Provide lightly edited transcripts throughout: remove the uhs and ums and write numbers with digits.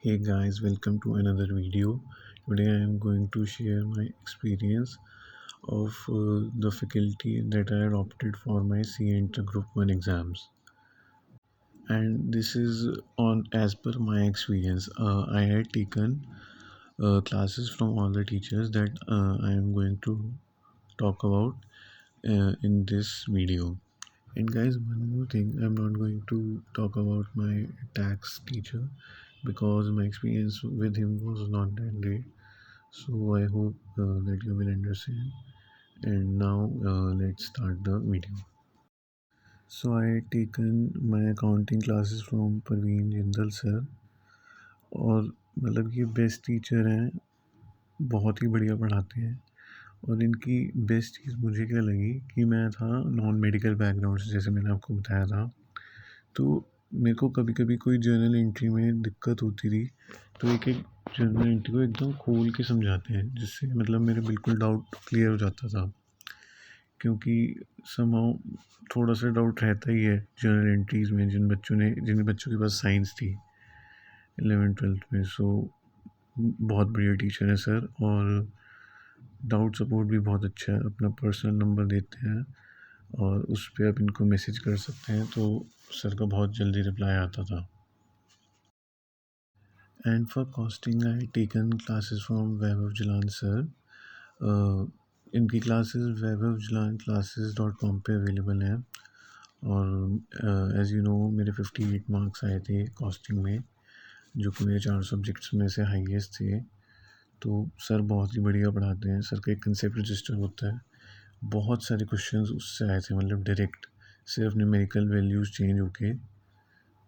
Hey guys, welcome to another video. Today I am going to share my experience of the faculty that I adopted for my cainter Group 1 exams. And this is on as per my experience. I had taken classes from all the teachers that I am going to talk about in this video. And guys, one more thing, I'm not going to talk about my tax teacher because my experience with him was not that great. So I hope that you will understand. And now let's start the video. So I had taken my accounting classes from Parveen Jindal sir और मतलब ये best teacher हैं, बहुत ही बढ़िया पढ़ाते हैं। और इनकी बेस्ट चीज़ मुझे क्या लगी कि मैं था नॉन मेडिकल बैकग्राउंड से, जैसे मैंने आपको बताया था। तो मेरे को कभी कभी कोई जर्नल एंट्री में दिक्कत होती थी, तो एक एक जर्नल एंट्री को एकदम खोल के समझाते हैं, जिससे मतलब मेरे बिल्कुल डाउट क्लियर हो जाता था। क्योंकि समहाउ थोड़ा सा डाउट रहता ही है जर्नल एंट्रीज़ में, जिन बच्चों के पास साइंस थी 11th-12th में। सो बहुत बढ़िया टीचर है सर, और डाउट सपोर्ट भी बहुत अच्छा है। अपना पर्सनल नंबर देते हैं और उस पर आप इनको मैसेज कर सकते हैं, तो सर का बहुत जल्दी रिप्लाई आता था। And for costing I taken classes from Vaibhav Jalan sir. इनकी क्लासेस वैभव जलान classes.com पे अवेलेबल हैं। और एज़ यू नो मेरे 58 मार्क्स आए थे कॉस्टिंग में, जो कि मेरे 4 सब्जेक्ट्स में से हाईएस्ट थे। तो सर बहुत ही बढ़िया पढ़ाते हैं। सर का एक कंसेप्ट रजिस्टर होता है, बहुत सारे क्वेश्चंस उससे आए थे, मतलब डायरेक्ट सिर्फ न्यूमेरिकल वैल्यूज़ चेंज होके।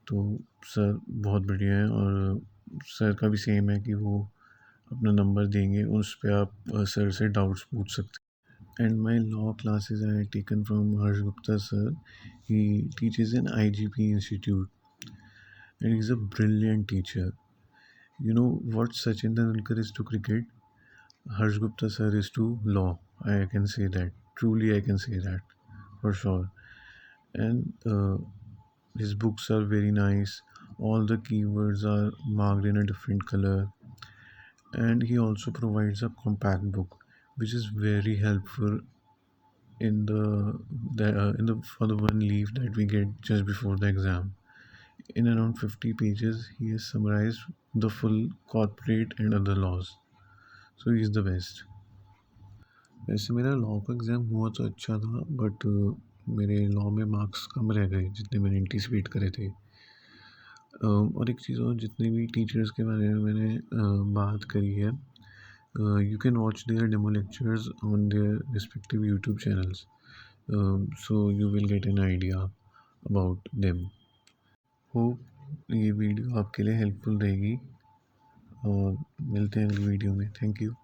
तो सर बहुत बढ़िया है, और सर का भी सेम है कि वो अपना नंबर देंगे, उस पर आप सर से डाउट्स पूछ सकते हैं। And my law classes I taken from Harsh Gupta sir. He teaches in IGP institute and is a brilliant teacher. You know what Sachin Tendulkar is to cricket, Harsh Gupta sir is to law. I can say that. Truly, I can say that for sure. And his books are very nice. All the keywords are marked in a different color. And he also provides a compact book, which is very helpful in the for the one leaf that we get just before the exam. In around 50 pages, he has summarized the full corporate and other laws. So he is the best. वैसे मेरा law का exam हुआ तो अच्छा था, but मेरे law में marks कम रह गए जितने मैंने एंटीसिपेट करे थे। और एक चीज़ और, जितने भी टीचर्स के बारे में मैंने बात करी है, you can watch their demo lectures on their respective YouTube channels, so you will get an idea about them. Hope ये वीडियो आपके लिए हेल्पफुल रहेगी, और मिलते हैं अगली वीडियो में। Thank you.